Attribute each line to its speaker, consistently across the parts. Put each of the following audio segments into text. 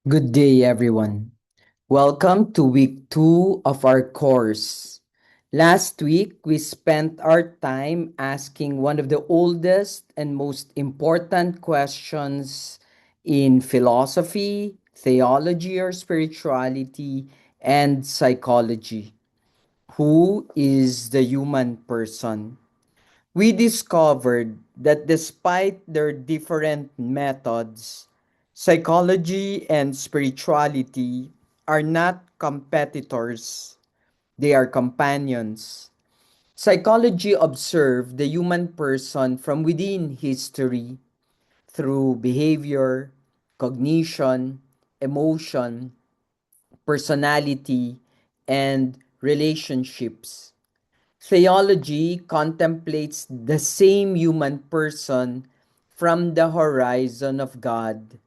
Speaker 1: Good day, everyone. Welcome to week 2 of our course. Last week, we spent our time asking one of the oldest and most important questions in philosophy, theology or spirituality, and psychology. Who is the human person? We discovered that despite their different methods, psychology and spirituality are not competitors, they are companions. Psychology observed the human person from within history through behavior, cognition, emotion, personality, and relationships. Theology contemplates the same human person from the horizon of God,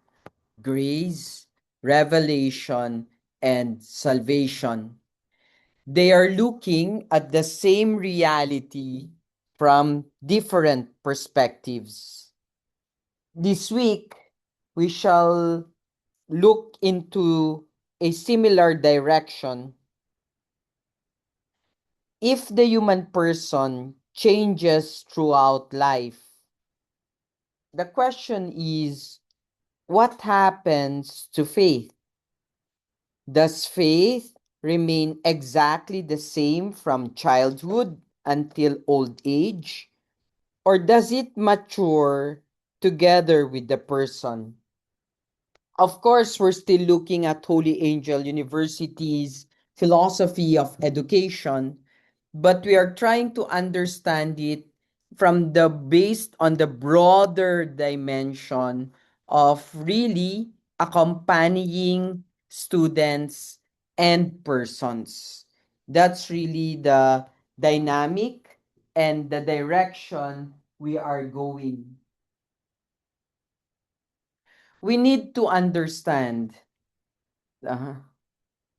Speaker 1: grace, revelation, and salvation. They are looking at the same reality from different perspectives. This week, we shall look into a similar direction. If the human person changes throughout life, the question is, what happens to faith? Does faith remain exactly the same from childhood until old age? Or does it mature together with the person? Of course, we're still looking at Holy Angel University's philosophy of education, but we are trying to understand it from the based on the broader dimension of really accompanying students and persons. That's really the dynamic and the direction we are going. We need to understand uh,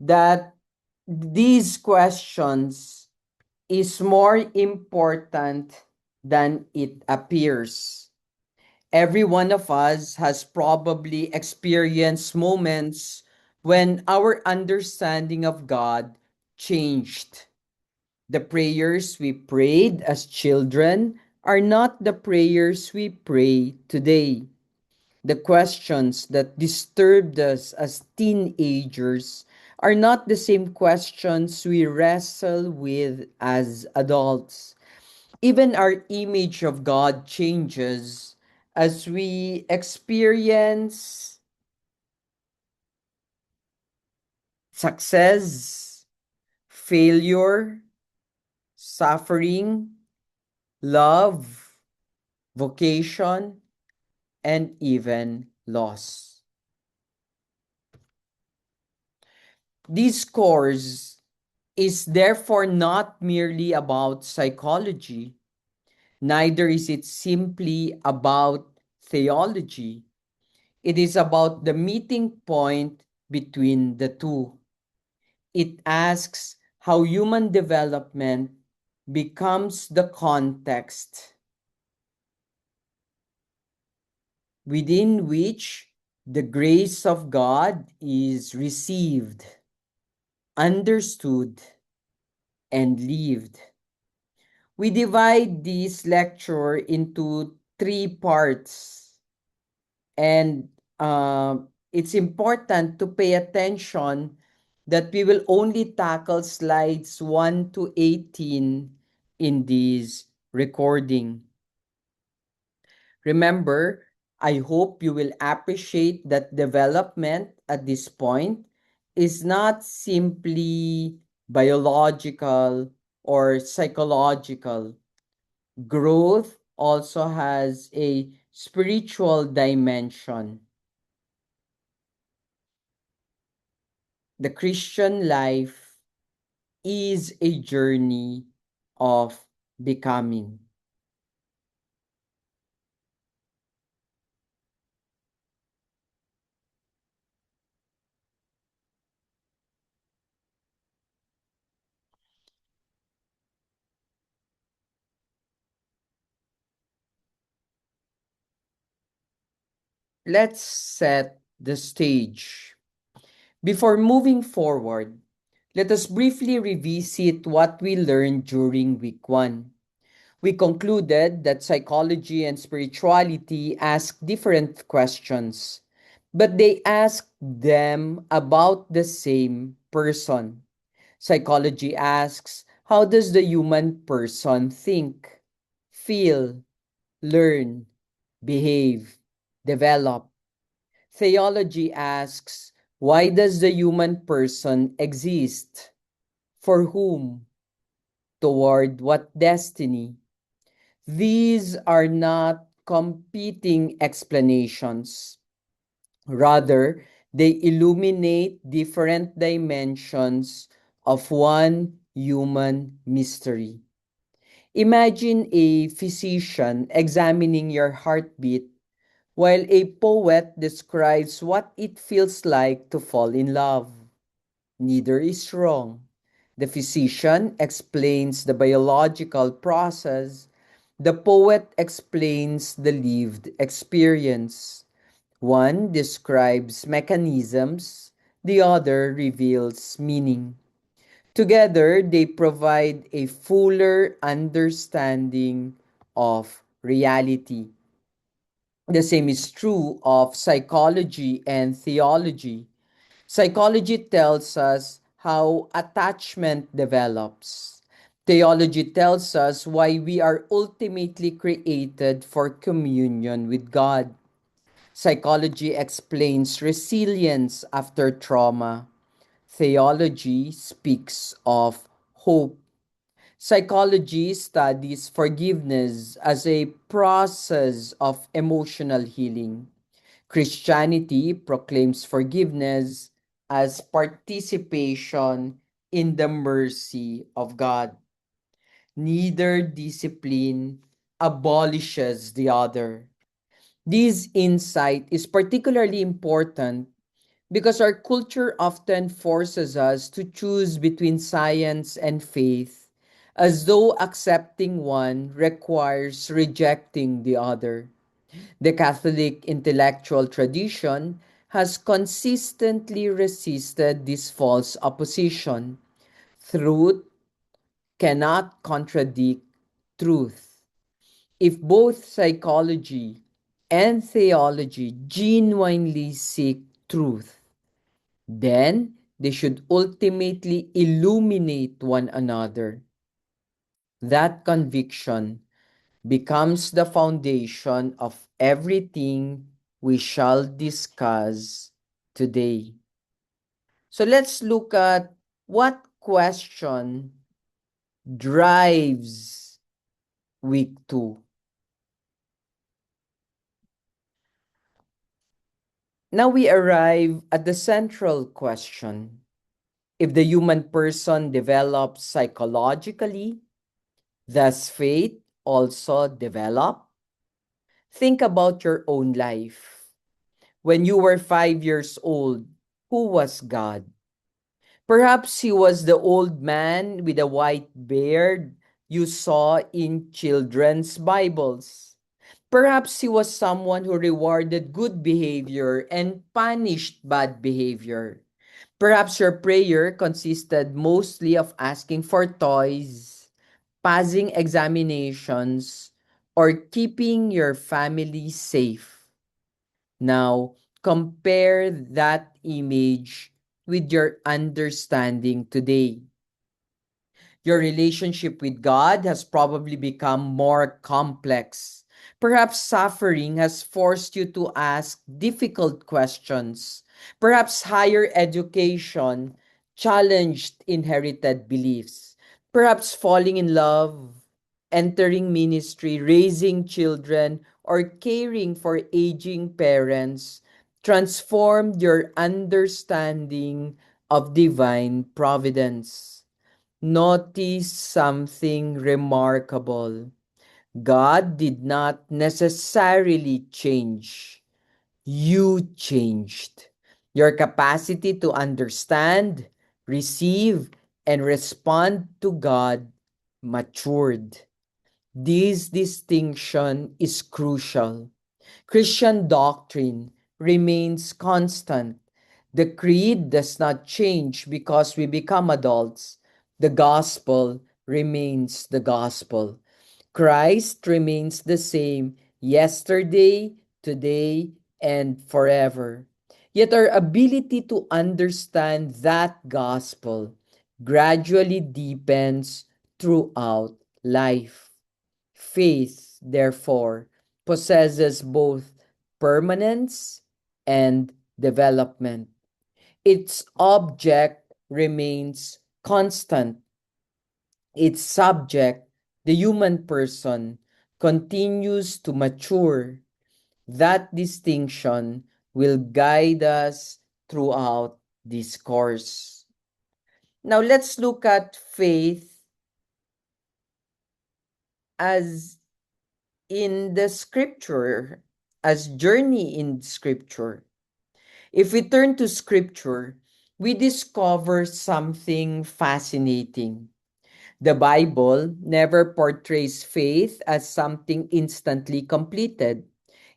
Speaker 1: that these questions is more important than it appears. Every one of us has probably experienced moments when our understanding of God changed. The prayers we prayed as children are not the prayers we pray today. The questions that disturbed us as teenagers are not the same questions we wrestle with as adults. Even our image of God changes as we experience success, failure, suffering, love, vocation, and even loss. This course is therefore not merely about psychology, neither is it simply about theology. It is about the meeting point between the two. It asks how human development becomes the context within which the grace of God is received, understood, and lived. We divide this lecture into three parts, and it's important to pay attention that we will only tackle slides 1 to 18 in this recording. Remember, I hope you will appreciate that development at this point is not simply biological or psychological. Growth also has a spiritual dimension. The Christian life is a journey of becoming. Let's set the stage. Before moving forward, let us briefly revisit what we learned during week 1. We concluded that psychology and spirituality ask different questions, but they ask them about the same person. Psychology asks, how does the human person think, feel, learn, behave, develop? Theology asks, why does the human person exist? For whom? Toward what destiny? These are not competing explanations. Rather, they illuminate different dimensions of one human mystery. Imagine a physician examining your heartbeat while a poet describes what it feels like to fall in love. Neither is wrong. The physician explains the biological process. The poet explains the lived experience. One describes mechanisms, the other reveals meaning. Together, they provide a fuller understanding of reality. The same is true of psychology and theology. Psychology tells us how attachment develops. Theology tells us why we are ultimately created for communion with God. Psychology explains resilience after trauma. Theology speaks of hope. Psychology studies forgiveness as a process of emotional healing. Christianity proclaims forgiveness as participation in the mercy of God. Neither discipline abolishes the other. This insight is particularly important because our culture often forces us to choose between science and faith, as though accepting one requires rejecting the other. The Catholic intellectual tradition has consistently resisted this false opposition. Truth cannot contradict truth. If both psychology and theology genuinely seek truth, then they should ultimately illuminate one another. That conviction becomes the foundation of everything we shall discuss today. So let's look at what question drives week 2. Now we arrive at the central question. If the human person develops psychologically, does faith also develop? Think about your own life. When you were 5 years old, who was God? Perhaps he was the old man with a white beard you saw in children's Bibles. Perhaps he was someone who rewarded good behavior and punished bad behavior. Perhaps your prayer consisted mostly of asking for toys, passing examinations, or keeping your family safe. Now, compare that image with your understanding today. Your relationship with God has probably become more complex. Perhaps suffering has forced you to ask difficult questions. Perhaps higher education challenged inherited beliefs. Perhaps falling in love, entering ministry, raising children, or caring for aging parents transformed your understanding of divine providence. Notice something remarkable. God did not necessarily change. You changed. Your capacity to understand, receive, and respond to God matured. This distinction is crucial. Christian doctrine remains constant. The creed does not change because we become adults. The gospel remains the gospel. Christ remains the same yesterday, today, and forever. Yet our ability to understand that gospel gradually deepens throughout life. Faith, therefore, possesses both permanence and development. Its object remains constant. Its subject, the human person, continues to mature. That distinction will guide us throughout this course. Now let's look at faith as in the scripture, as journey in scripture. If we turn to scripture, we discover something fascinating. The Bible never portrays faith as something instantly completed.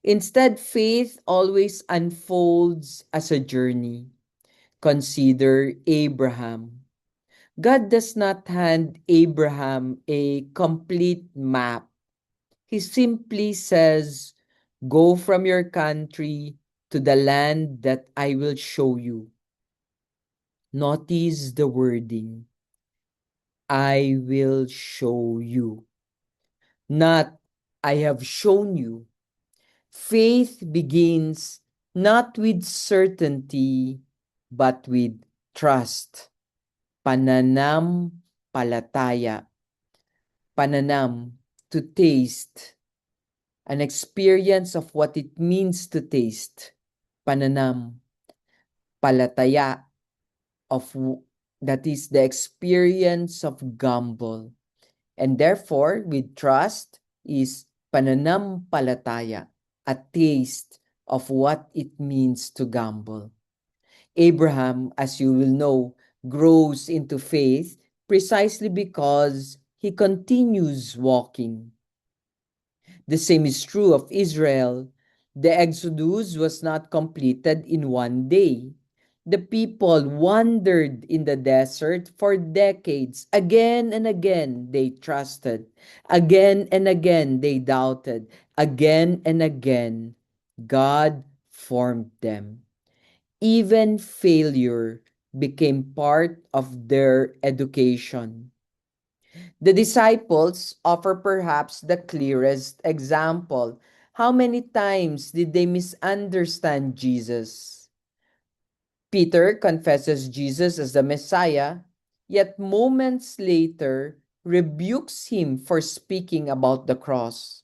Speaker 1: Instead, faith always unfolds as a journey. Consider Abraham. God does not hand Abraham a complete map. He simply says, "Go from your country to the land that I will show you." Notice the wording, "I will show you." Not, "I have shown you." Faith begins not with certainty, but with trust. Pananampalataya. Pananam, to taste. An experience of what it means to taste. Pananam. Palataya, of that is the experience of gamble. And therefore, with trust is pananampalataya, a taste of what it means to gamble. Abraham, as you will know, grows into faith precisely because he continues walking. The same is true of Israel. The Exodus was not completed in one day. The people wandered in the desert for decades. Again and again, they trusted. Again and again, they doubted. Again and again, God formed them. Even failure became part of their education. The disciples offer perhaps the clearest example. How many times did they misunderstand Jesus? Peter confesses Jesus as the Messiah, yet moments later rebukes him for speaking about the cross.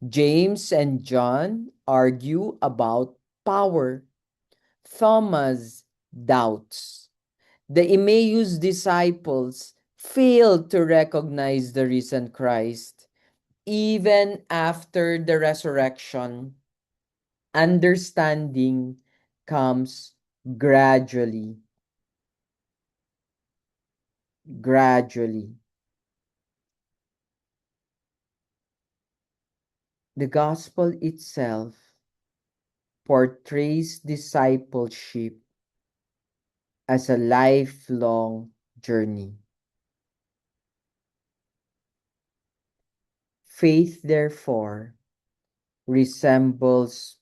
Speaker 1: James and John argue about power. Thomas doubts. The Emmaus disciples failed to recognize the risen Christ. Even after the resurrection, understanding comes gradually. Gradually. The gospel itself portrays discipleship as a lifelong journey. Faith, therefore, resembles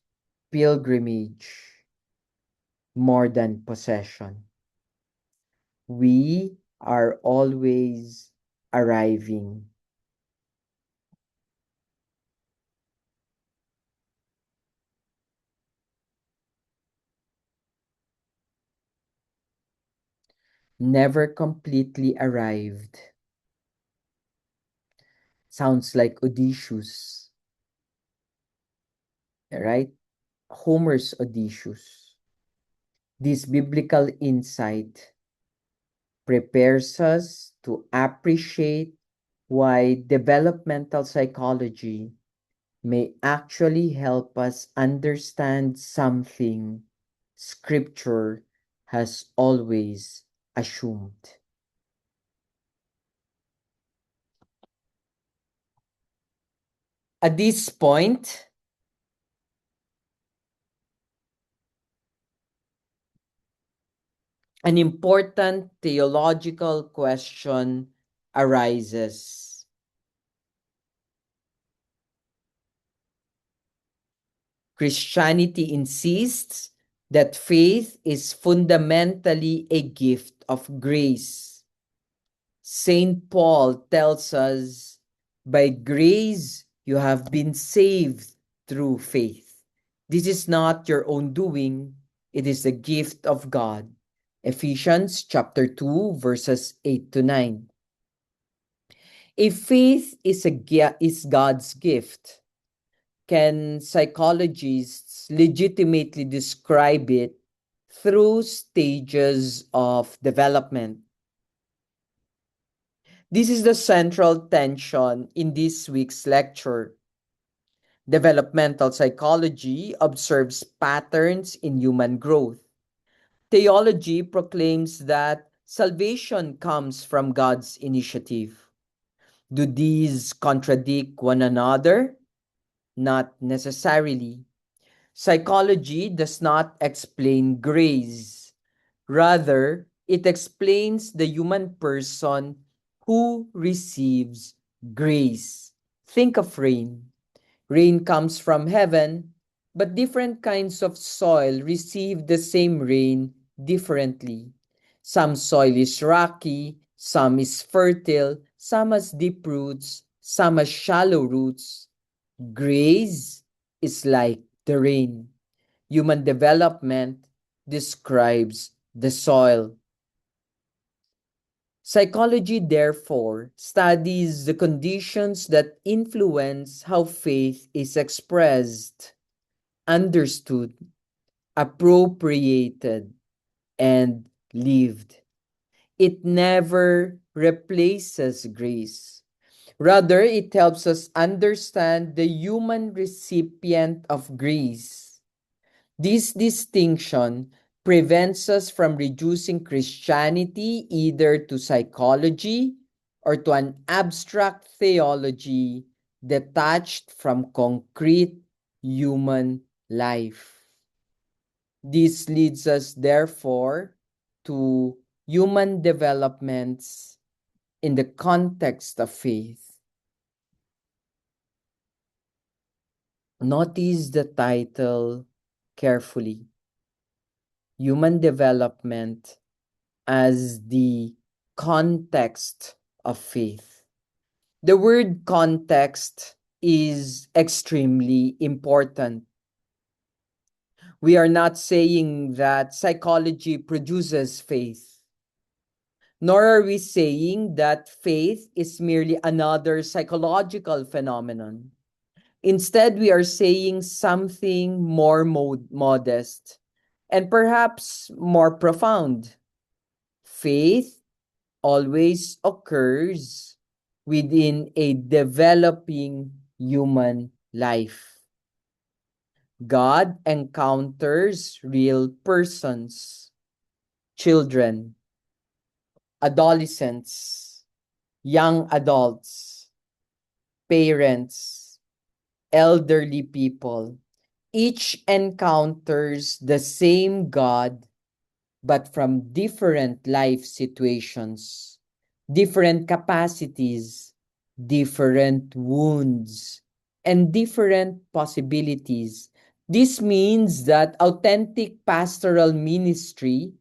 Speaker 1: pilgrimage more than possession. We are always arriving. Never completely arrived. Sounds like Odysseus, right? Homer's Odysseus. This biblical insight prepares us to appreciate why developmental psychology may actually help us understand something Scripture has always assumed. At this point, an important theological question arises. Christianity insists that faith is fundamentally a gift of grace. Saint Paul tells us, by grace you have been saved through faith. This is not your own doing, it is the gift of God. Ephesians chapter 2 verses 8 to 9. If faith is God's gift, can psychologists legitimately describe it through stages of development? This is the central tension in this week's lecture. Developmental psychology observes patterns in human growth. Theology proclaims that salvation comes from God's initiative. Do these contradict one another? Not necessarily. Psychology does not explain grace. Rather, it explains the human person who receives grace. Think of rain. Rain comes from heaven, but different kinds of soil receive the same rain differently. Some soil is rocky, some is fertile, some has deep roots, some has shallow roots. Grace is like the rain. Human development describes the soil. Psychology, therefore, studies the conditions that influence how faith is expressed, understood, appropriated, and lived. It never replaces grace. Rather, it helps us understand the human recipient of grace. This distinction prevents us from reducing Christianity either to psychology or to an abstract theology detached from concrete human life. This leads us, therefore, to human developments in the context of faith. Notice the title carefully. Human development as the context of faith. The word context is extremely important. We are not saying that psychology produces faith, nor are we saying that faith is merely another psychological phenomenon. Instead, we are saying something more modest and perhaps more profound. Faith always occurs within a developing human life. God encounters real persons, children, adolescents, young adults, parents, elderly people. Each encounters the same God, but from different life situations, different capacities, different wounds, and different possibilities. This means that authentic pastoral ministry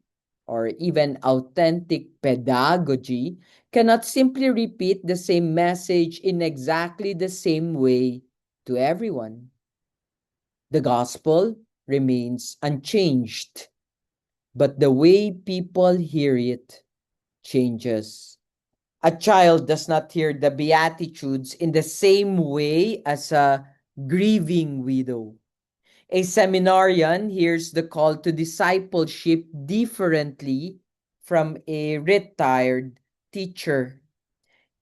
Speaker 1: or even authentic pedagogy cannot simply repeat the same message in exactly the same way to everyone. The gospel remains unchanged, but the way people hear it changes. A child does not hear the Beatitudes in the same way as a grieving widow. A seminarian hears the call to discipleship differently from a retired teacher.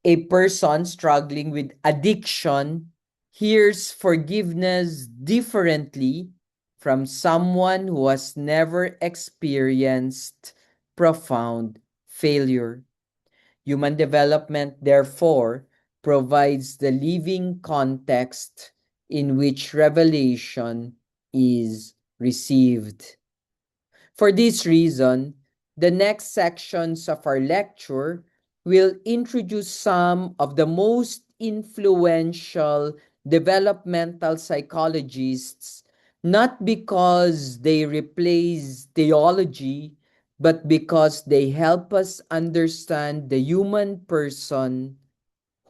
Speaker 1: A person struggling with addiction hears forgiveness differently from someone who has never experienced profound failure. Human development, therefore, provides the living context in which revelation is received. For this reason, The next sections of our lecture will introduce some of the most influential developmental psychologists, not because they replace theology, but because they help us understand the human person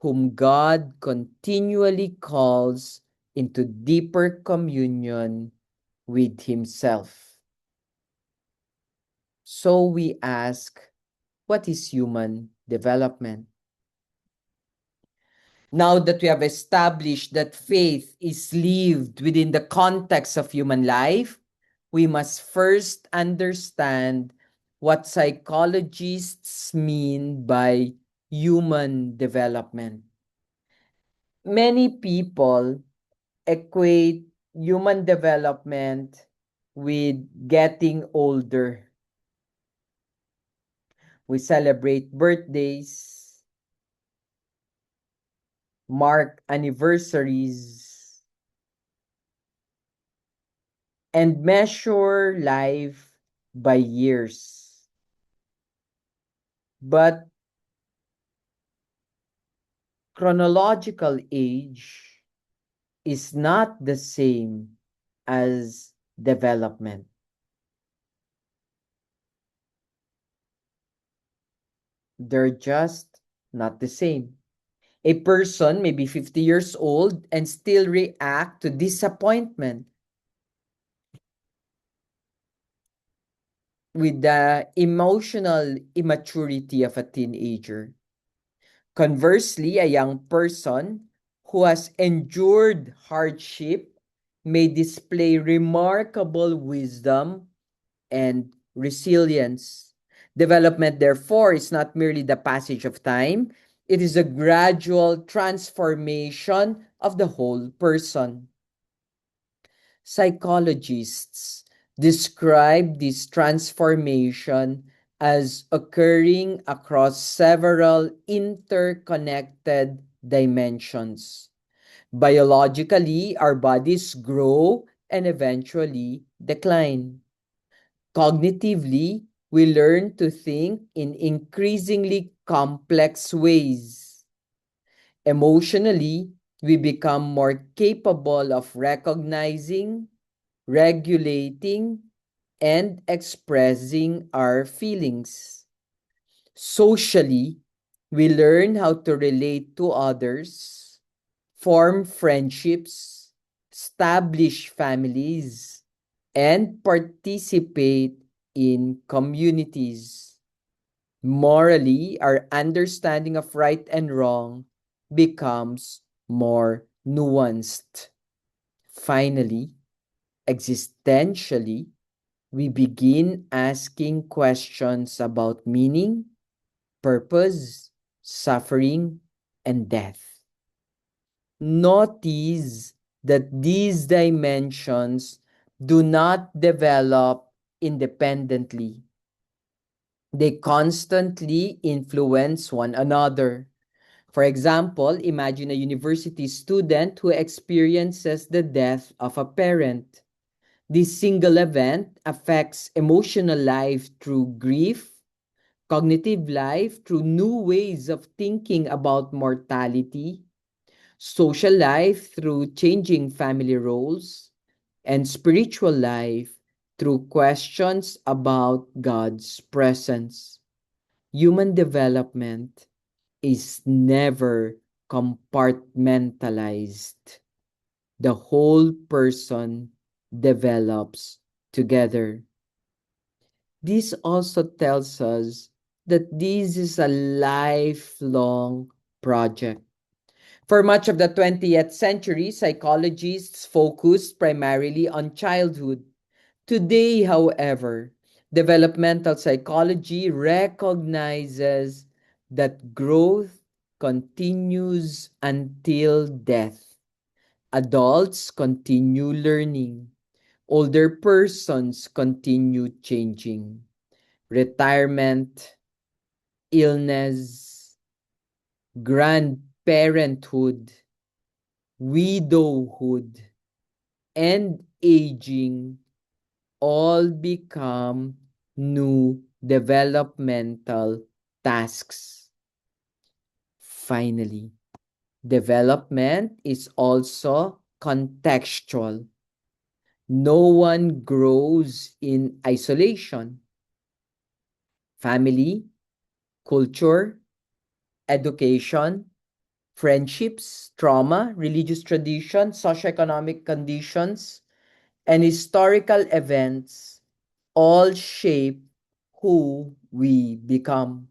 Speaker 1: whom God continually calls into deeper communion with Himself. So we ask, what is human development? Now that we have established that faith is lived within the context of human life, we must first understand what psychologists mean by human development. Many people equate human development with getting older. We celebrate birthdays, mark anniversaries, and measure life by years. But chronological age is not the same as development. They're just not the same. A person may be 50 years old and still react to disappointment with the emotional immaturity of a teenager. Conversely, a young person who has endured hardship may display remarkable wisdom and resilience. Development, therefore, is not merely the passage of time, it is a gradual transformation of the whole person. Psychologists describe this transformation as occurring across several interconnected dimensions. Biologically, our bodies grow and eventually decline. Cognitively, we learn to think in increasingly complex ways. Emotionally, we become more capable of recognizing, regulating, and expressing our feelings. Socially, we learn how to relate to others, form friendships, establish families, and participate in communities. Morally, our understanding of right and wrong becomes more nuanced. Finally, existentially, we begin asking questions about meaning, purpose, suffering, and death. Notice that these dimensions do not develop independently. They constantly influence one another. For example, imagine a university student who experiences the death of a parent. This single event affects emotional life through grief, cognitive life through new ways of thinking about mortality, social life through changing family roles, and spiritual life through questions about God's presence. Human development is never compartmentalized. The whole person develops together. This also tells us that this is a lifelong project. For much of the 20th century, psychologists focused primarily on childhood. Today, however, developmental psychology recognizes that growth continues until death. Adults continue learning. Older persons continue changing. Retirement, illness, grandparenthood, widowhood, and aging all become new developmental tasks. Finally, development is also contextual. No one grows in isolation. Family, culture, education, friendships, trauma, religious tradition, socioeconomic conditions, and historical events all shape who we become.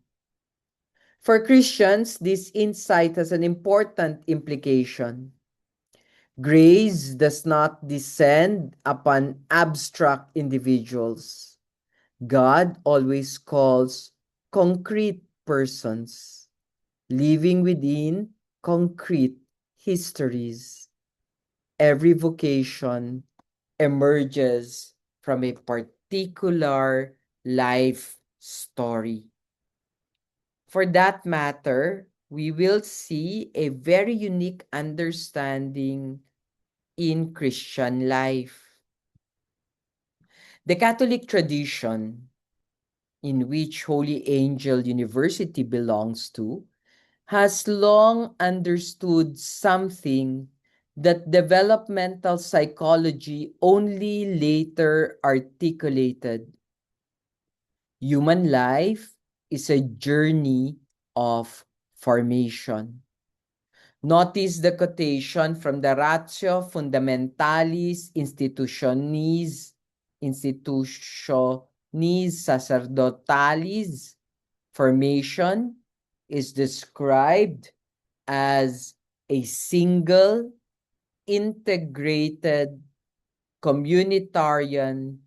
Speaker 1: For Christians, this insight has an important implication. Grace does not descend upon abstract individuals. God always calls concrete persons, living within concrete histories. Every vocation emerges from a particular life story. For that matter, we will see a very unique understanding in Christian life. The Catholic tradition, in which Holy Angel University belongs to, has long understood something that developmental psychology only later articulated. Human life is a journey of formation. Notice the quotation from the Ratio Fundamentalis Institutionis Sacerdotalis. Formation is described as a single, integrated, communitarian,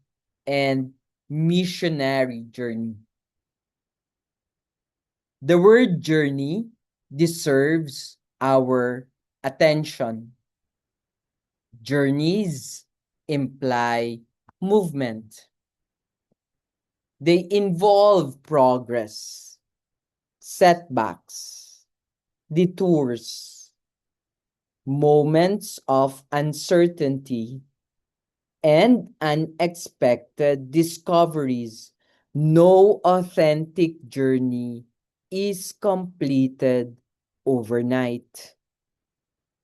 Speaker 1: and missionary journey. The word journey deserves our attention. Journeys imply movement. They involve progress, setbacks, detours, moments of uncertainty, and unexpected discoveries. No authentic journey is completed overnight.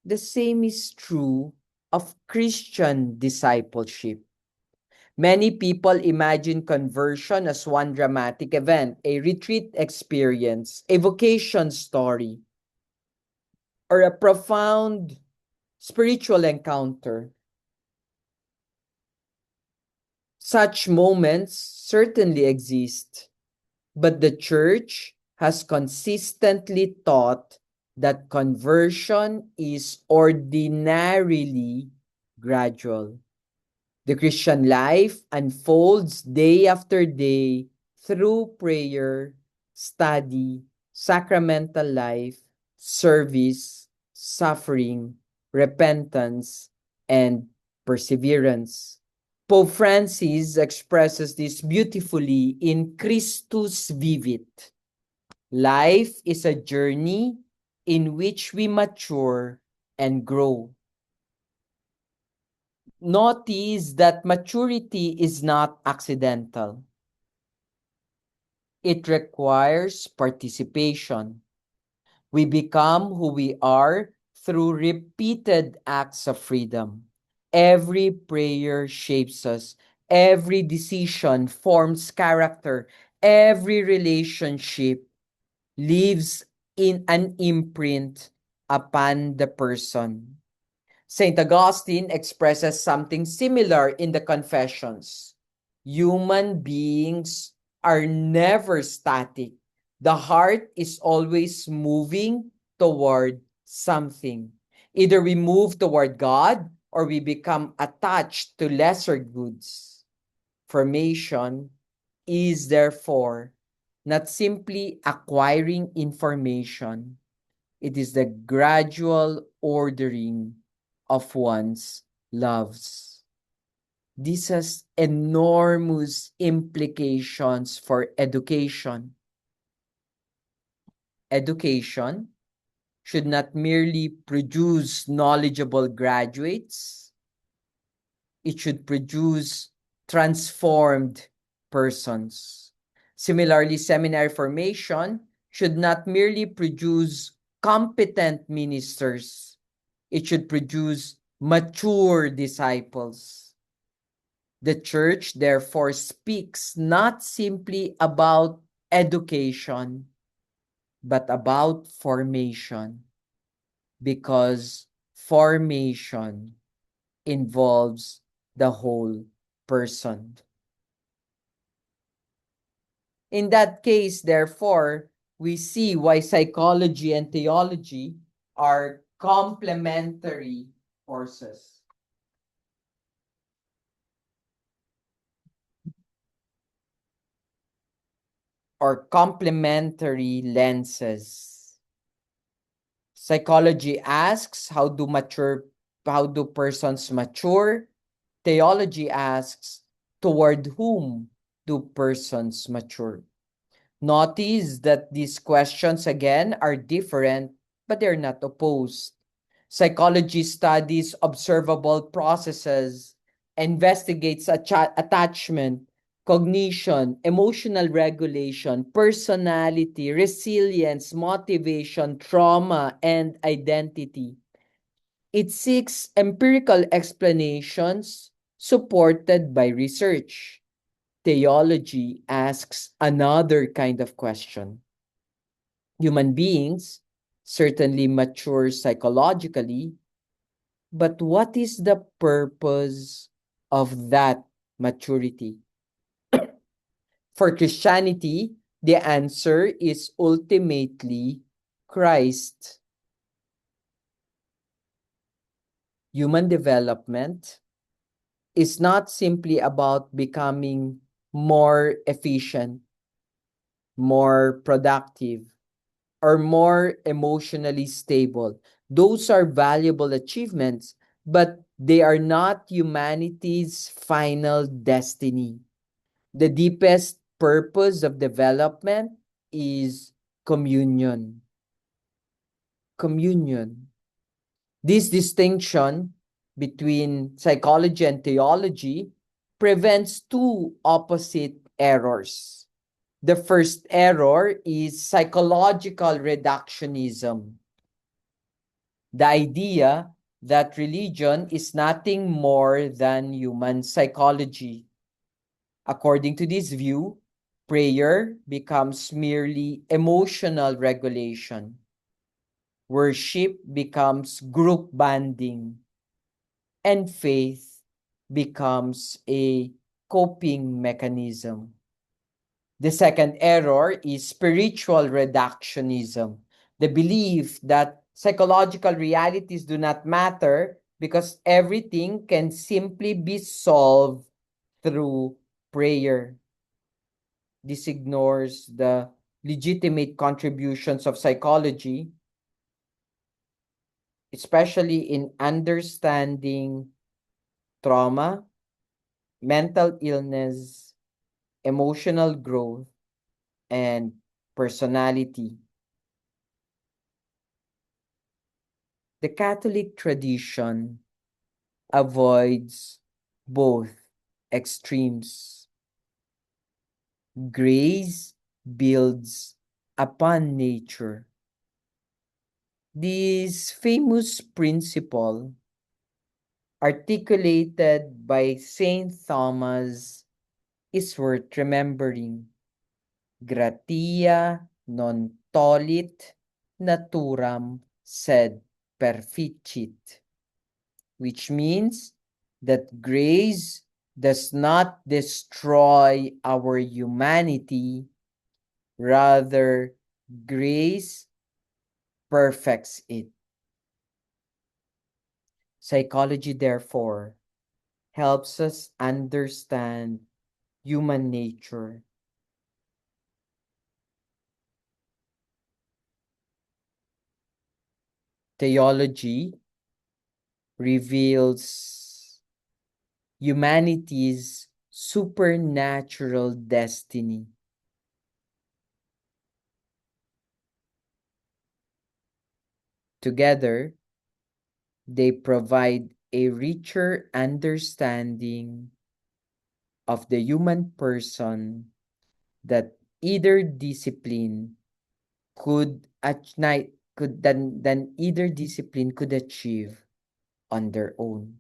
Speaker 1: The same is true of Christian discipleship. Many people imagine conversion as one dramatic event, a retreat experience, a vocation story, or a profound spiritual encounter. Such moments certainly exist, but the church has consistently taught that conversion is ordinarily gradual. The Christian life unfolds day after day through prayer, study, sacramental life, service, suffering, repentance, and perseverance. Pope Francis expresses this beautifully in Christus Vivit. Life is a journey in which we mature and grow. Notice that maturity is not accidental. It requires participation. We become who we are through repeated acts of freedom. Every prayer shapes us. Every decision forms character. Every relationship leaves in an imprint upon the person. St. Augustine expresses something similar in the Confessions. Human beings are never static. The heart is always moving toward something. Either we move toward God or we become attached to lesser goods. Formation is therefore not simply acquiring information, it is the gradual ordering of one's loves. This has enormous implications for education. Education should not merely produce knowledgeable graduates, it should produce transformed persons. Similarly, seminary formation should not merely produce competent ministers, it should produce mature disciples. The church, therefore, speaks not simply about education, but about formation, because formation involves the whole person. In that case, therefore, we see why psychology and theology are complementary forces. Or complementary lenses. Psychology asks how do persons mature? Theology asks toward whom do persons mature? Notice that these questions again are different, but they're not opposed. Psychology studies observable processes, investigates attachment, cognition, emotional regulation, personality, resilience, motivation, trauma, and identity. It seeks empirical explanations supported by research. Theology asks another kind of question. Human beings certainly mature psychologically, but what is the purpose of that maturity? For Christianity, the answer is ultimately Christ. Human development is not simply about becoming more efficient, more productive, or more emotionally stable. Those are valuable achievements, but they are not humanity's final destiny. The deepest purpose of development is communion. Communion. This distinction between psychology and theology prevents two opposite errors. The first error is psychological reductionism. The idea that religion is nothing more than human psychology. According to this view, prayer becomes merely emotional regulation. Worship becomes group bonding, and faith becomes a coping mechanism. The second error is spiritual reductionism, the belief that psychological realities do not matter because everything can simply be solved through prayer. This ignores the legitimate contributions of psychology, especially in understanding trauma, mental illness, emotional growth, and personality. The Catholic tradition avoids both extremes. Grace builds upon nature. This famous principle, articulated by Saint Thomas, is worth remembering. Gratia non tollit naturam sed perficit, which means that grace does not destroy our humanity, rather, grace perfects it. Psychology, therefore, helps us understand human nature. Theology reveals humanity's supernatural destiny. Together, they provide a richer understanding of the human person that either discipline could at night could than either discipline could achieve on their own.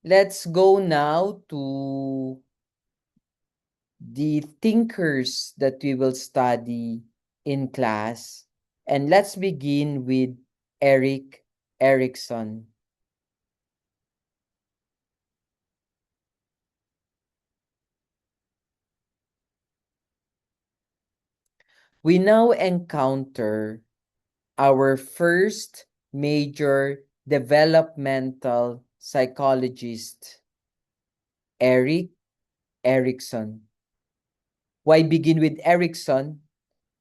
Speaker 1: Let's go now to the thinkers that we will study in class. And let's begin with Erik Erikson. We now encounter our first major developmental psychologist, Erik Erikson. Why begin with Erikson?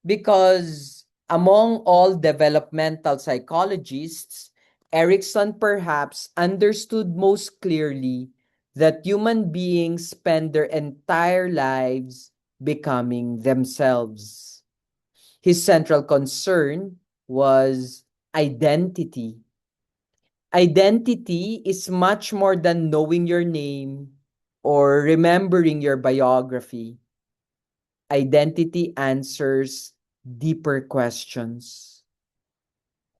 Speaker 1: Because among all developmental psychologists, Erikson perhaps understood most clearly that human beings spend their entire lives becoming themselves. His central concern was identity. Identity is much more than knowing your name or remembering your biography. Identity answers deeper questions.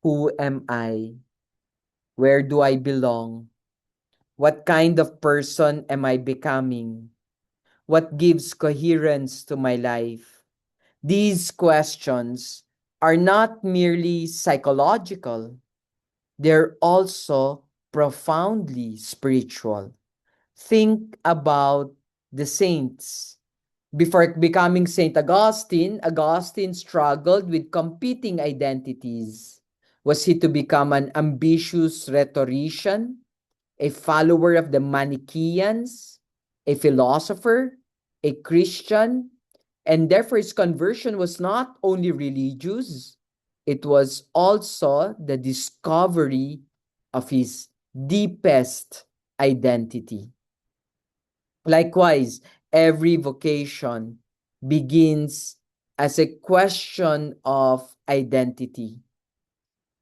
Speaker 1: Who am I? Where do I belong? What kind of person am I becoming? What gives coherence to my life? These questions are not merely psychological, they're also profoundly spiritual. Think about the saints. Before becoming St. Augustine, Augustine struggled with competing identities. Was he to become an ambitious rhetorician, a follower of the Manichaeans, a philosopher, a Christian? And therefore, his conversion was not only religious, it was also the discovery of his deepest identity. Likewise, every vocation begins as a question of identity.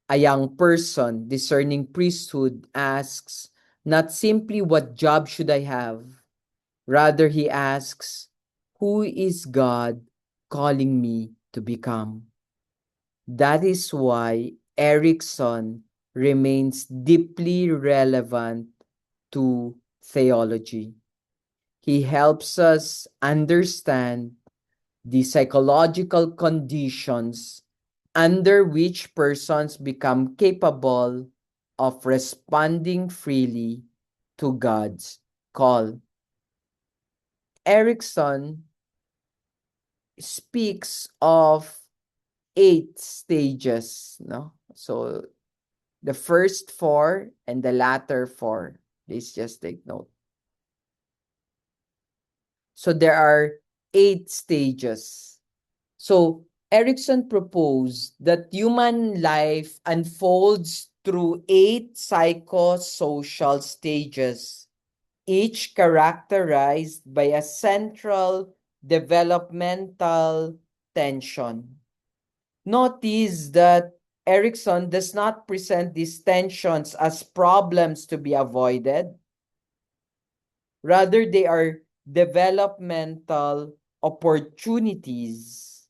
Speaker 1: A young person discerning priesthood asks not simply what job should I have, rather he asks, who is God calling me to become? That is why Erikson remains deeply relevant to theology. He helps us understand the psychological conditions under which persons become capable of responding freely to God's call. Erikson speaks of 8 stages, no? So the first 4 and the latter 4. Please just take note. So there are 8 stages. So Erikson proposed that human life unfolds through 8 psychosocial stages, each characterized by a central developmental tension. Notice that Erikson does not present these tensions as problems to be avoided. Rather, they are developmental opportunities.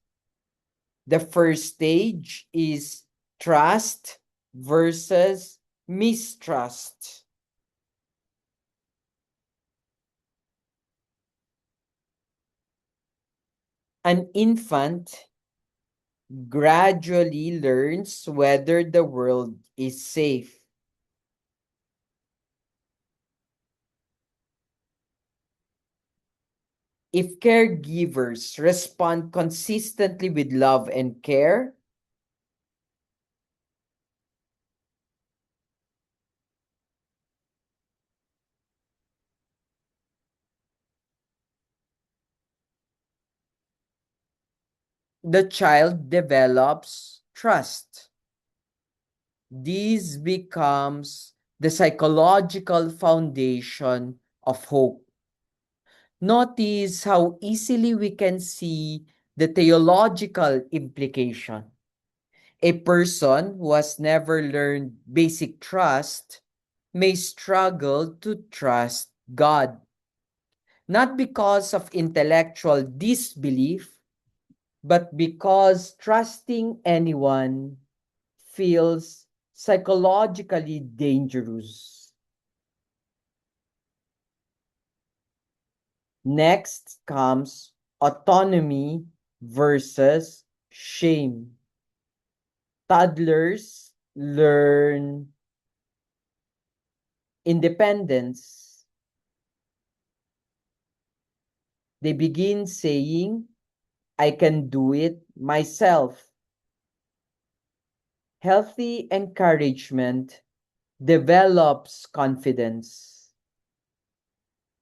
Speaker 1: The first stage is trust versus mistrust. An infant gradually learns whether the world is safe. If caregivers respond consistently with love and care, the child develops trust. This becomes the psychological foundation of hope. Notice how easily we can see the theological implication. A person who has never learned basic trust may struggle to trust God. not because of intellectual disbelief, but because trusting anyone feels psychologically dangerous. Next comes autonomy versus shame. Toddlers learn independence. They begin saying, I can do it myself. Healthy encouragement develops confidence.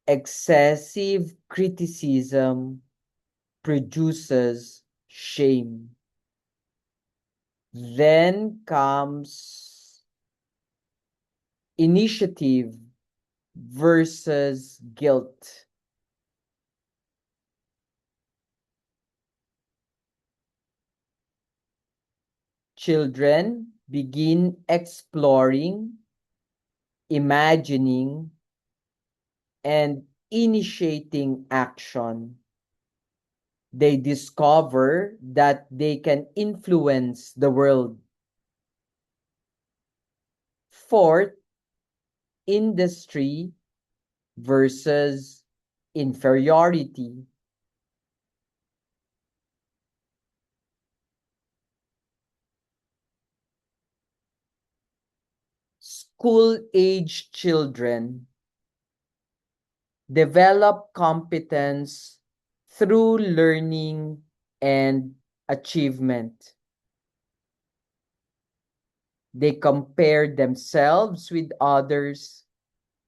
Speaker 1: Excessive criticism produces shame. Then comes initiative versus guilt. Children begin exploring, imagining, and initiating action. They discover that they can influence the world. Fourth, industry versus inferiority. School-age children develop competence through learning and achievement. They compare themselves with others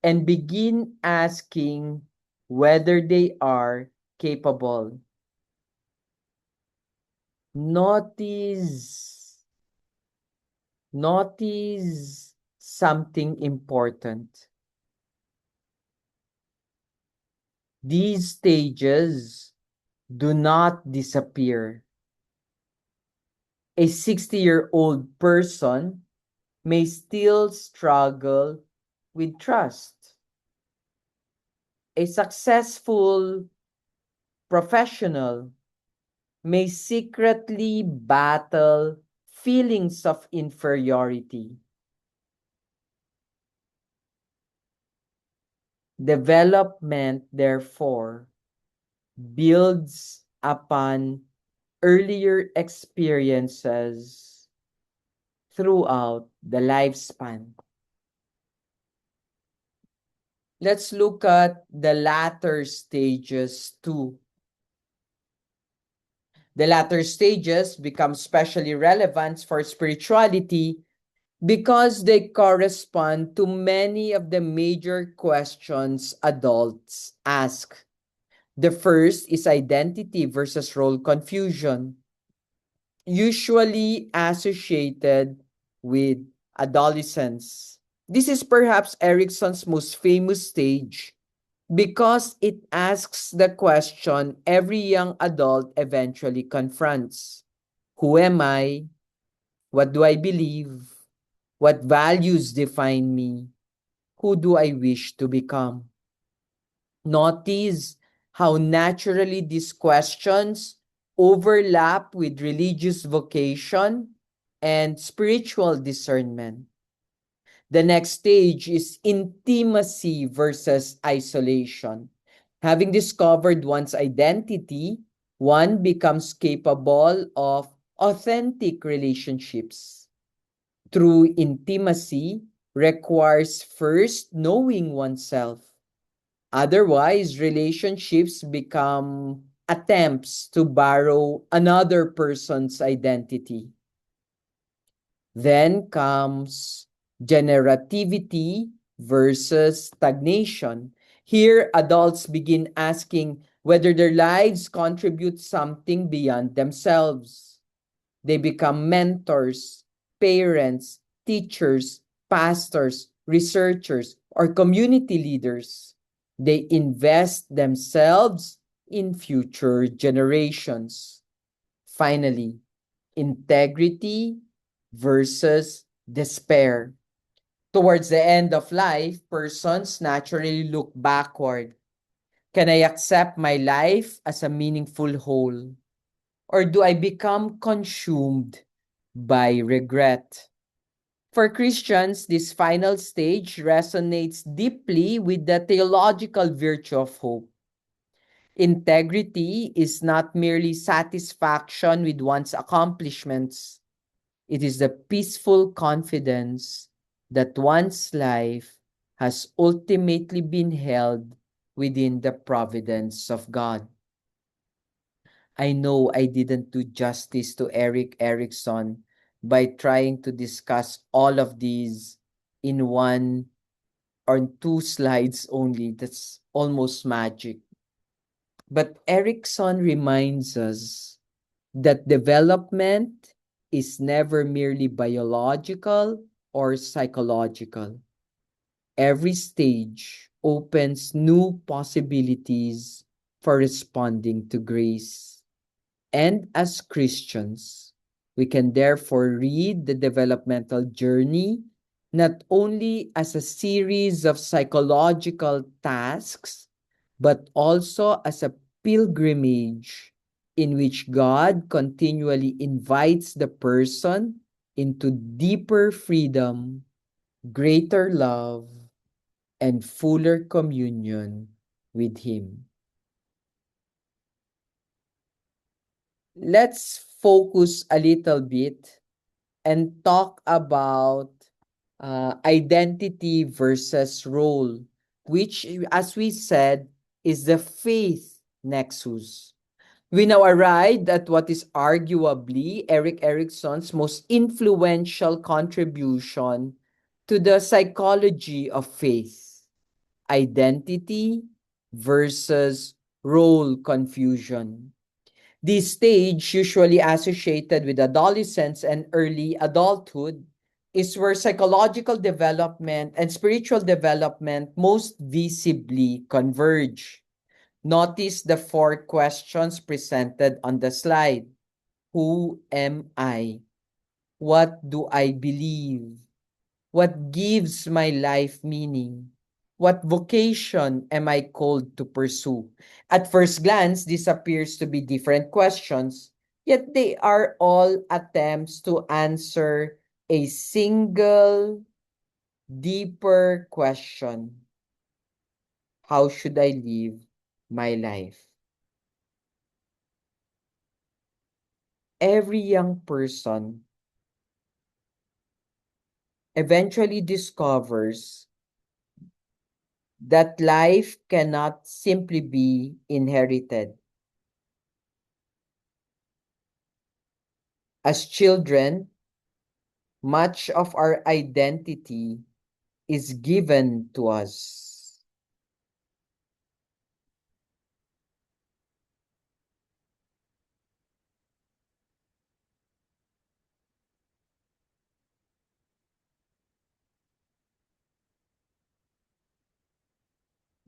Speaker 1: and begin asking whether they are capable. Notice, notice something important. These stages do not disappear. A 60-year-old person may still struggle with trust. A successful professional may secretly battle feelings of inferiority. Development, therefore, builds upon earlier experiences throughout the lifespan. Let's look at the latter stages too. The latter stages become especially relevant for spirituality because they correspond to many of the major questions adults ask. The first is identity versus role confusion, usually associated with adolescence. This is perhaps Erickson's most famous stage because it asks the question every young adult eventually confronts. Who am I? What do I believe? What values define me? Who do I wish to become? Notice how naturally these questions overlap with religious vocation and spiritual discernment. The next stage is intimacy versus isolation. Having discovered one's identity, one becomes capable of authentic relationships. True intimacy requires first knowing oneself. Otherwise, relationships become attempts to borrow another person's identity. Then comes generativity versus stagnation. Here, adults begin asking whether their lives contribute something beyond themselves. They become mentors, parents, teachers, pastors, researchers, or community leaders. They invest themselves in future generations. Finally, integrity versus despair. Towards the end of life, persons naturally look backward. Can I accept my life as a meaningful whole? Or do I become consumed by regret? For Christians, this final stage resonates deeply with the theological virtue of hope. Integrity is not merely satisfaction with one's accomplishments, it is the peaceful confidence that one's life has ultimately been held within the providence of God. I know I didn't do justice to Eric Erickson by trying to discuss all of these in one or two slides only. That's almost magic. But Erickson reminds us that development is never merely biological or psychological. Every stage opens new possibilities for responding to grace. And as Christians, we can therefore read the developmental journey not only as a series of psychological tasks, but also as a pilgrimage in which God continually invites the person into deeper freedom, greater love, and fuller communion with Him. Let's focus a little bit and talk about identity versus role, which, as we said, is the faith nexus. We now arrived at what is arguably Eric Erickson's most influential contribution to the psychology of faith: identity versus role confusion. This stage, usually associated with adolescence and early adulthood, is where psychological development and spiritual development most visibly converge. Notice the four questions presented on the slide. Who am I? What do I believe? What gives my life meaning? What vocation am I called to pursue? At first glance, this appears to be different questions, yet they are all attempts to answer a single, deeper question. How should I live my life? Every young person eventually discovers that life cannot simply be inherited. As children, much of our identity is given to us.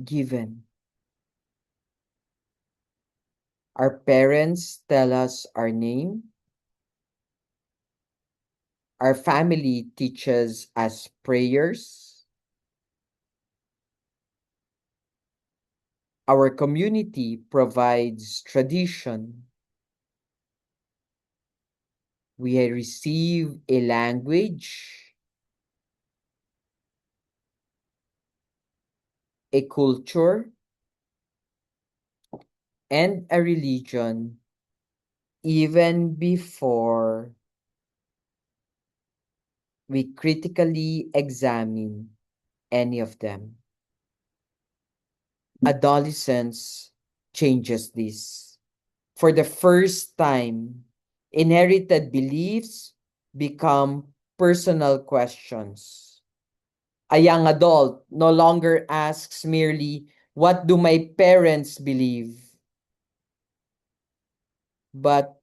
Speaker 1: Given. Our parents tell us our name. Our family teaches us prayers. Our community provides tradition. We receive a language, a culture, and a religion even before we critically examine any of them. Adolescence changes this. For the first time, inherited beliefs become personal questions. A young adult no longer asks merely, "What do my parents believe?" but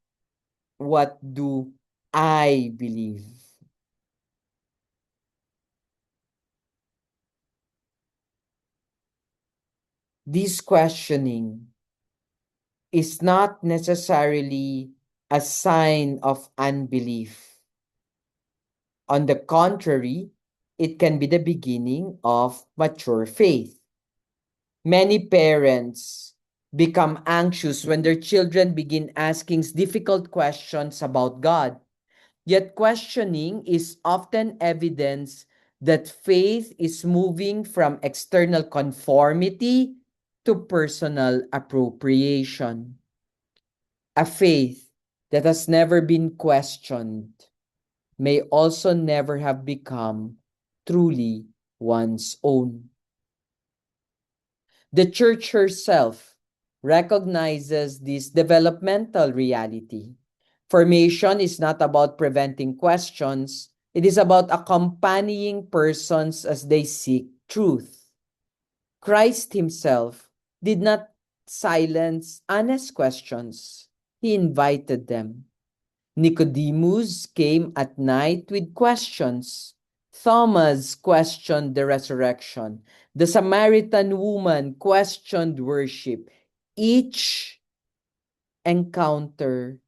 Speaker 1: "What do I believe?" This questioning is not necessarily a sign of unbelief. On the contrary, it can be the beginning of mature faith. Many parents become anxious when their children begin asking difficult questions about God. Yet questioning is often evidence that faith is moving from external conformity to personal appropriation. A faith that has never been questioned may also never have become truly one's own. The church herself recognizes this developmental reality. Formation is not about preventing questions, it is about accompanying persons as they seek truth. Christ himself did not silence honest questions, he invited them. Nicodemus came at night with questions. Thomas questioned the resurrection. The Samaritan woman questioned worship. Each encounter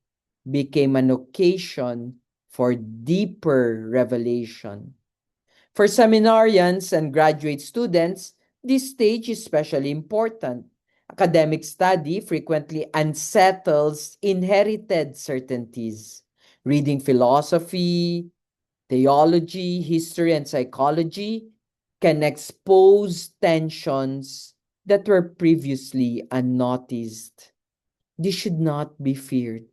Speaker 1: became an occasion for deeper revelation. For seminarians and graduate students, this stage is especially important. Academic study frequently unsettles inherited certainties. Reading philosophy, theology, history, and psychology can expose tensions that were previously unnoticed. This should not be feared.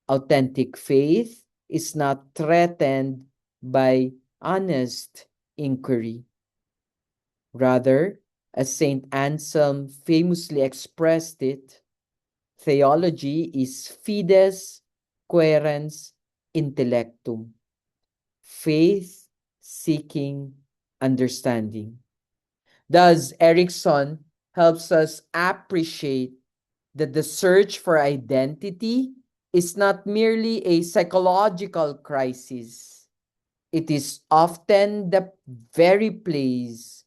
Speaker 1: Authentic faith is not threatened by honest inquiry. Rather, as Saint Anselm famously expressed it, theology is fides quaerens intellectum, faith seeking understanding. Thus, Erickson helps us appreciate that the search for identity is not merely a psychological crisis. It is often the very place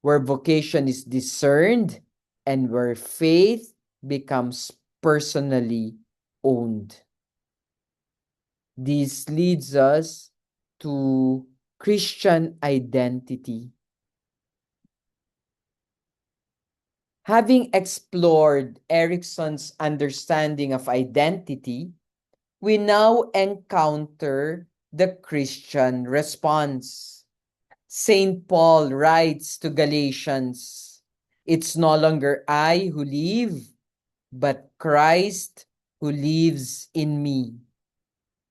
Speaker 1: where vocation is discerned and where faith becomes personally owned. This leads us to Christian identity. Having explored Erickson's understanding of identity, we now encounter the Christian response. St. Paul writes to Galatians, "It's no longer I who live, but Christ who lives in me."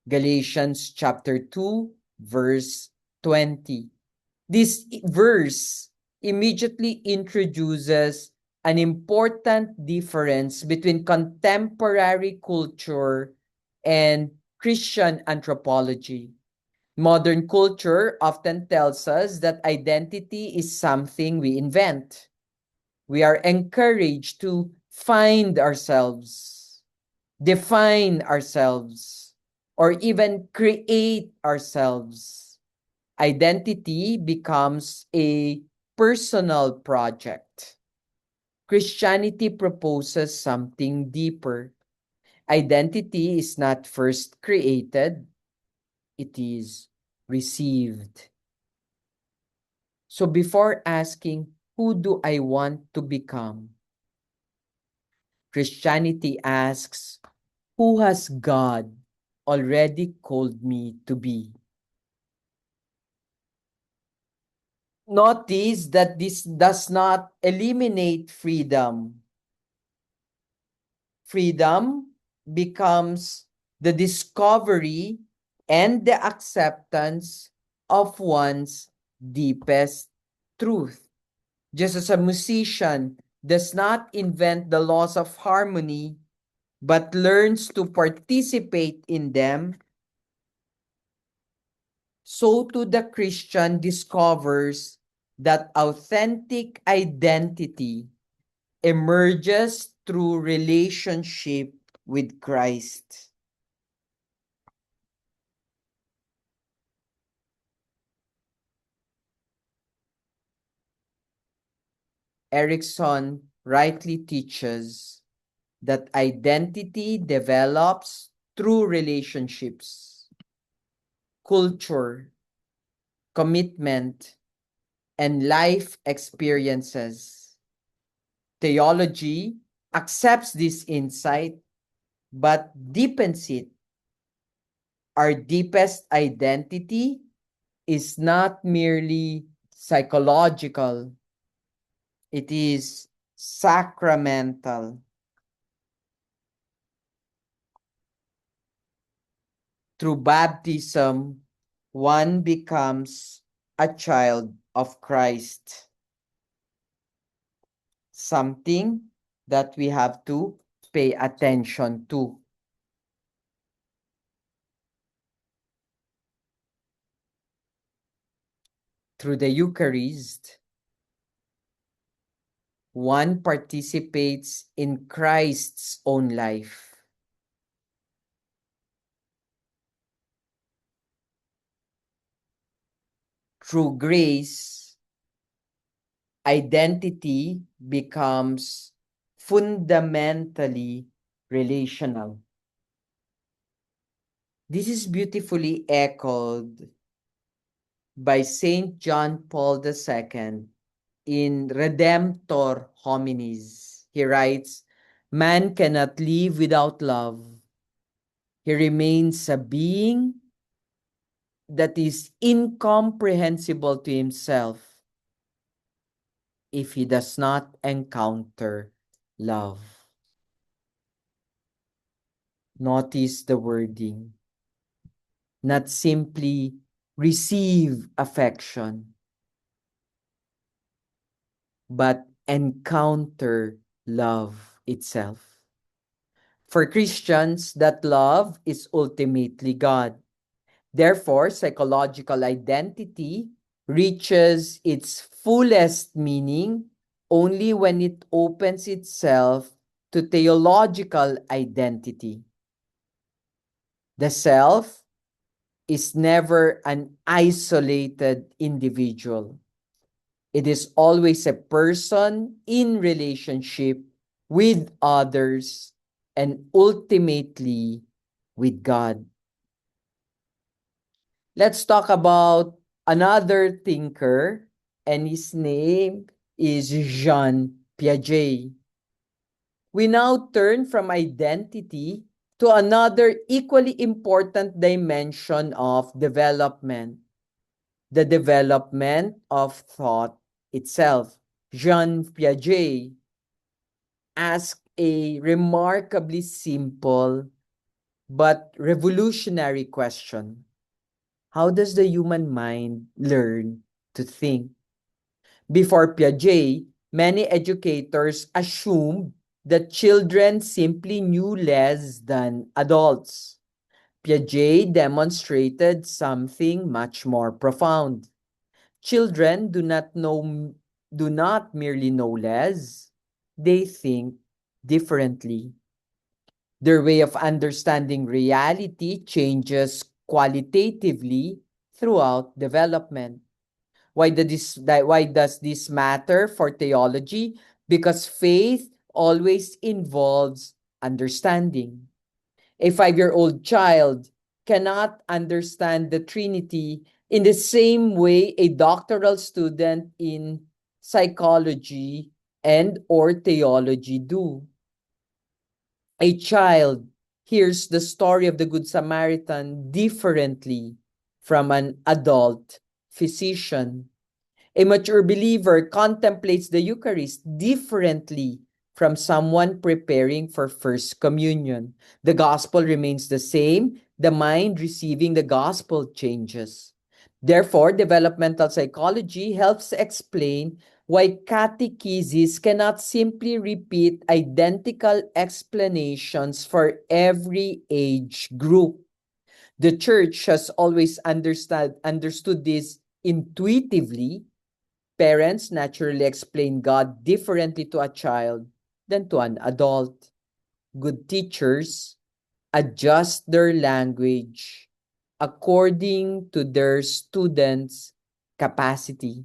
Speaker 1: Galatians chapter 2, verse 20. This verse immediately introduces an important difference between contemporary culture and Christian anthropology. Modern culture often tells us that identity is something we invent. We are encouraged to find ourselves, define ourselves, or even create ourselves. Identity becomes a personal project. Christianity proposes something deeper. Identity is not first created, it is received. So before asking, who do I want to become? Christianity asks, who has God already called me to be? Notice that this does not eliminate freedom. Freedom becomes the discovery and the acceptance of one's deepest truth. Just as a musician does not invent the laws of harmony, but learns to participate in them, so too the Christian discovers that authentic identity emerges through relationship with Christ. Erickson rightly teaches that identity develops through relationships, culture, commitment, and life experiences. Theology accepts this insight but deepens it. Our deepest identity is not merely psychological, it is sacramental. Through baptism, one becomes a child of Christ. Something that we have to pay attention to. Through the Eucharist, one participates in Christ's own life. Through grace, identity becomes fundamentally relational. This is beautifully echoed by Saint John Paul II in Redemptor Hominis. He writes, "Man cannot live without love. He remains a being that is incomprehensible to himself if he does not encounter love." Notice the wording. Not simply receive affection, but encounter love itself. For Christians, that love is ultimately God. Therefore, psychological identity reaches its fullest meaning only when it opens itself to theological identity. The self is never an isolated individual. It is always a person in relationship with others and ultimately with God. Let's talk about another thinker, and his name is Jean Piaget. We now turn from identity to another equally important dimension of development, the development of thought itself. Jean Piaget asked a remarkably simple but revolutionary question. How does the human mind learn to think? Before Piaget, many educators assumed that children simply knew less than adults. Piaget demonstrated something much more profound. Children do not merely know less, they think differently. Their way of understanding reality changes qualitatively throughout development. Why does this matter for theology? Because faith always involves understanding. A 5-year-old child cannot understand the Trinity in the same way a doctoral student in psychology and or theology do. A child hears the story of the Good Samaritan differently from an adult physician. A mature believer contemplates the Eucharist differently from someone preparing for First Communion. The gospel remains the same, the mind receiving the gospel changes. Therefore, developmental psychology helps explain why catechesis cannot simply repeat identical explanations for every age group. The church has always understood this intuitively. Parents naturally explain God differently to a child than to an adult. Good teachers adjust their language according to their students' capacity.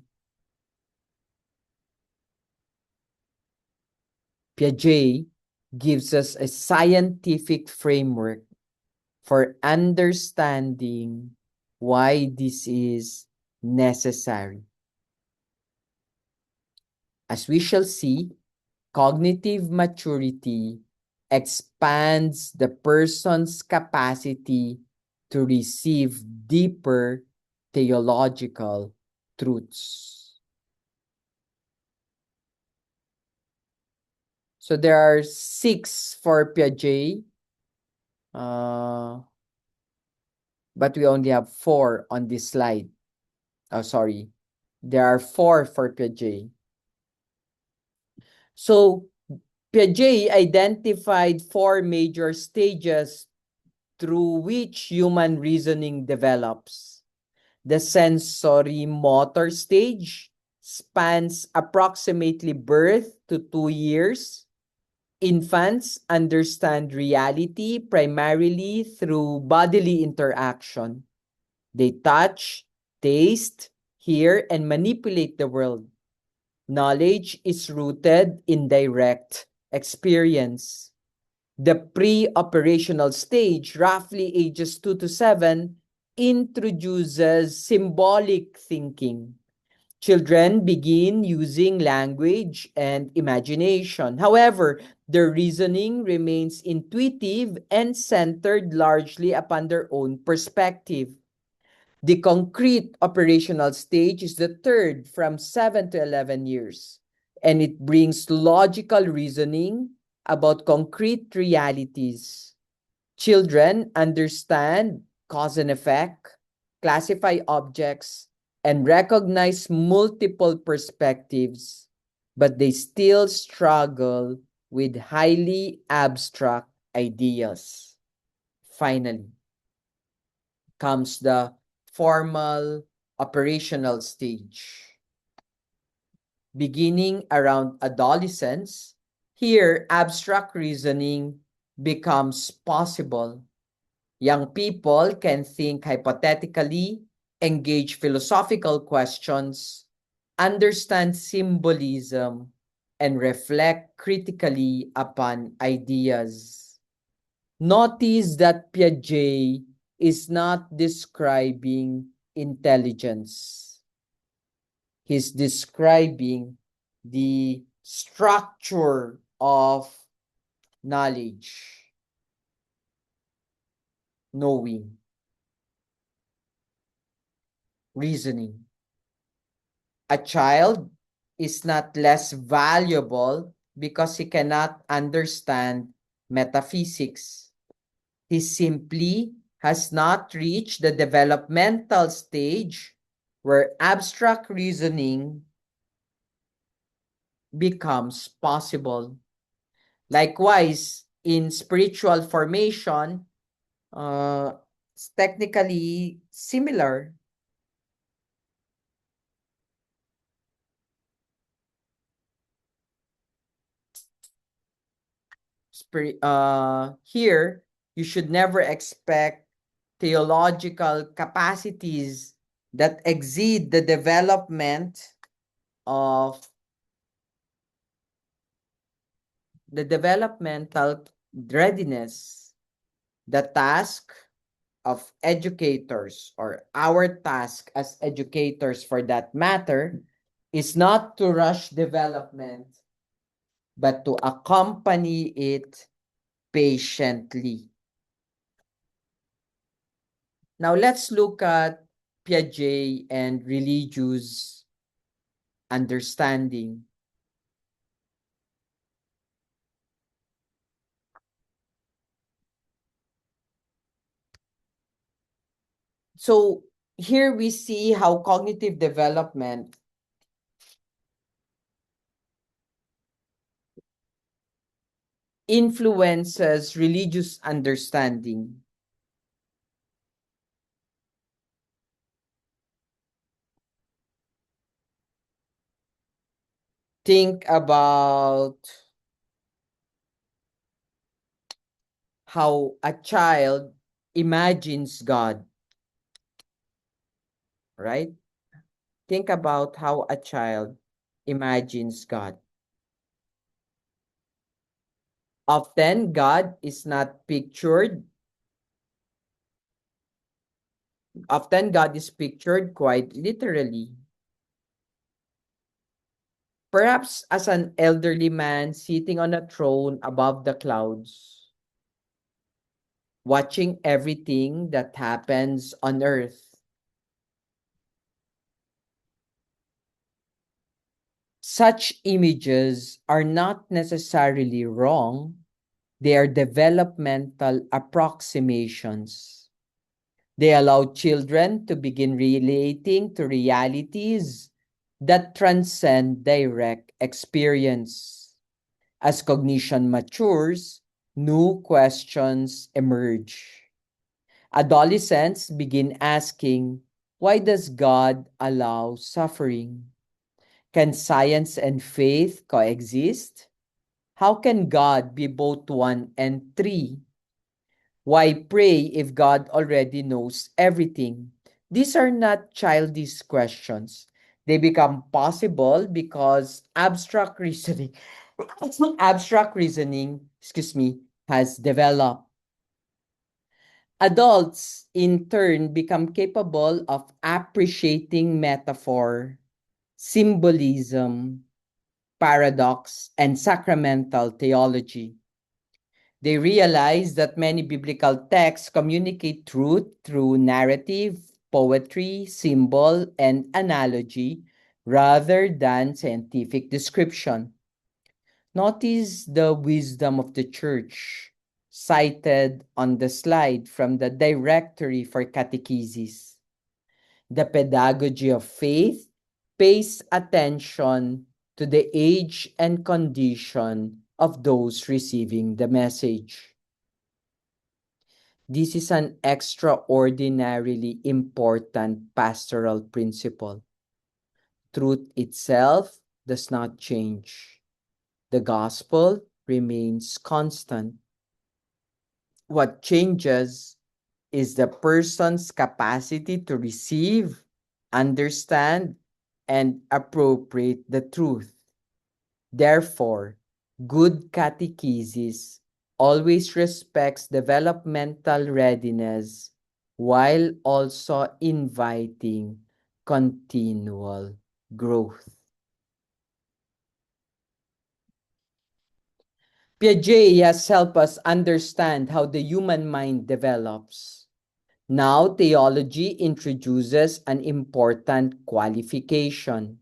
Speaker 1: Piaget gives us a scientific framework for understanding why this is necessary. As we shall see, Cognitive maturity expands the person's capacity to receive deeper theological truths. So there are 6 for Piaget, but we only have 4 on this slide. Oh, sorry. There are 4 for Piaget. So Piaget identified 4 major stages through which human reasoning develops. The sensory motor stage spans approximately birth to 2 years. Infants understand reality primarily through bodily interaction. They touch, taste, hear, and manipulate the world. Knowledge is rooted in direct experience. The pre-operational stage, roughly ages 2 to 7, introduces symbolic thinking. Children begin using language and imagination. However, their reasoning remains intuitive and centered largely upon their own perspective. The concrete operational stage is the third from 7 to 11 years, and it brings logical reasoning about concrete realities. Children understand cause and effect, classify objects, and recognize multiple perspectives, but they still struggle with highly abstract ideas. Finally, comes the formal operational stage. Beginning around adolescence, here abstract reasoning becomes possible. Young people can think hypothetically, engage philosophical questions, understand symbolism, and reflect critically upon ideas. Notice that Piaget is not describing intelligence. He's describing the structure of knowledge, knowing, reasoning. A child is not less valuable because he cannot understand metaphysics. He simply has not reached the developmental stage where abstract reasoning becomes possible. Likewise, in spiritual formation, it's technically similar. Here, you should never expect theological capacities that exceed the development of the developmental readiness. The task of educators, or our task as educators for that matter, is not to rush development, but to accompany it patiently. Now let's look at Piaget and religious understanding. So here we see how cognitive development influences religious understanding. Think about how a child imagines God, right? Think about how a child imagines God. Often, God is not pictured. Often, God is pictured quite literally. perhaps as an elderly man sitting on a throne above the clouds, watching everything that happens on earth. Such images are not necessarily wrong, they are developmental approximations. They allow children to begin relating to realities that transcend direct experience. As cognition matures, new questions emerge. Adolescents begin asking, why does God allow suffering? Can science and faith coexist? How can God be both one and three? Why pray if God already knows everything? These are not childish questions. They become possible because abstract reasoning, has developed. Adults, in turn, become capable of appreciating metaphor, symbolism, paradox, and sacramental theology. They realize that many biblical texts communicate truth through narrative, poetry, symbol, and analogy rather than scientific description. Notice the wisdom of the church cited on the slide from the Directory for Catechesis. The pedagogy of faith pays attention to the age and condition of those receiving the message. This is an extraordinarily important pastoral principle. Truth itself does not change. The gospel remains constant. What changes is the person's capacity to receive, understand, and appropriate the truth. Therefore, good catechesis always respects developmental readiness while also inviting continual growth. Piaget has helped us understand how the human mind develops. Now, theology introduces an important qualification.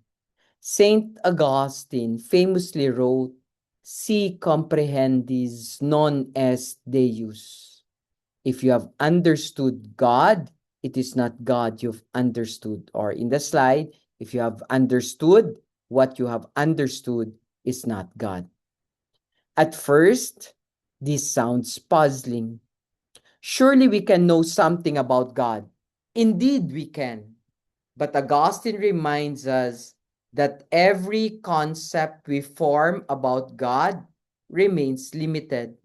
Speaker 1: Saint Augustine famously wrote, Si comprehendis non est Deus. If you have understood God, it is not God you've understood. Or in the slide, if you have understood, what you have understood is not God. At first, this sounds puzzling. Surely we can know something about God. Indeed, we can. But Augustine reminds us that every concept we form about God remains limited.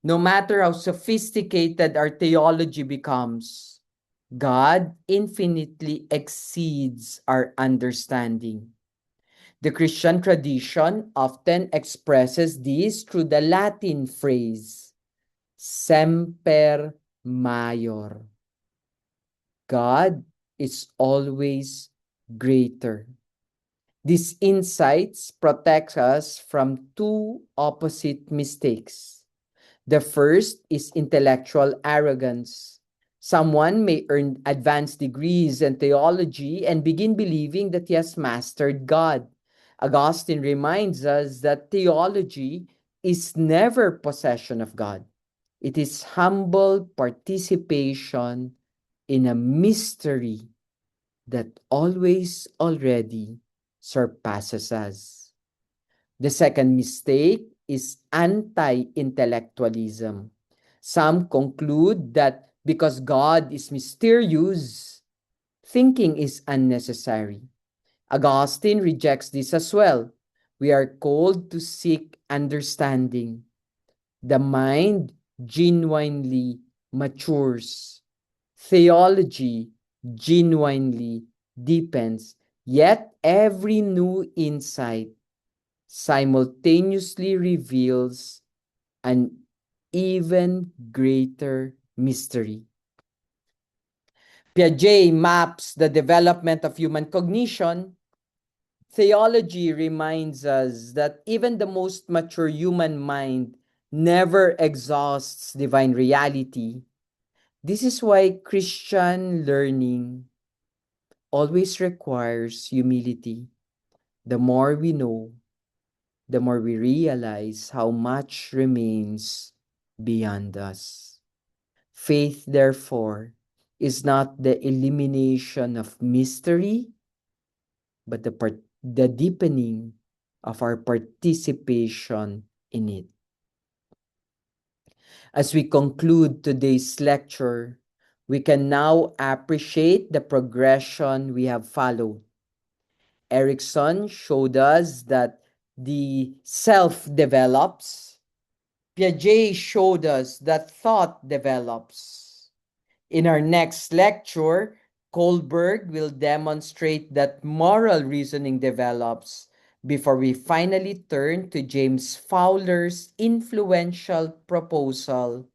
Speaker 1: No matter how sophisticated our theology becomes, God infinitely exceeds our understanding. The Christian tradition often expresses this through the Latin phrase, semper maior. God is always greater. These insights protect us from two opposite mistakes. The first is intellectual arrogance. Someone may earn advanced degrees in theology and begin believing that he has mastered God. Augustine reminds us that theology is never possession of God. It is humble participation in a mystery that always already surpasses us. The second mistake is anti-intellectualism. Some conclude that because God is mysterious, thinking is unnecessary. Augustine rejects this as well. We are called to seek understanding. The mind genuinely matures. Theology genuinely deepens. Yet every new insight simultaneously reveals an even greater mystery. Piaget maps the development of human cognition Theology reminds us that even the most mature human mind never exhausts divine reality. This is why Christian learning always requires humility. The more we know, the more we realize how much remains beyond us. Faith, therefore, is not the elimination of mystery, but the deepening of our participation in it. As we conclude today's lecture, we can now appreciate the progression we have followed. Erickson showed us that the self develops. Piaget showed us that thought develops. In our next lecture, Kohlberg will demonstrate that moral reasoning develops before we finally turn to James Fowler's influential proposal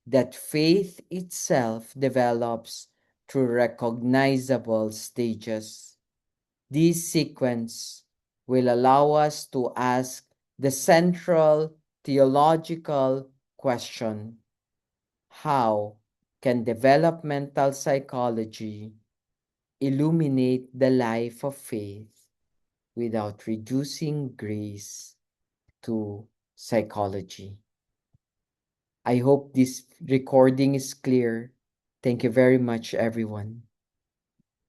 Speaker 1: that faith itself develops through recognizable stages. This sequence will allow us to ask the central theological question: how can developmental psychology illuminate the life of faith without reducing grace to psychology? I hope this recording is clear. Thank you very much, everyone.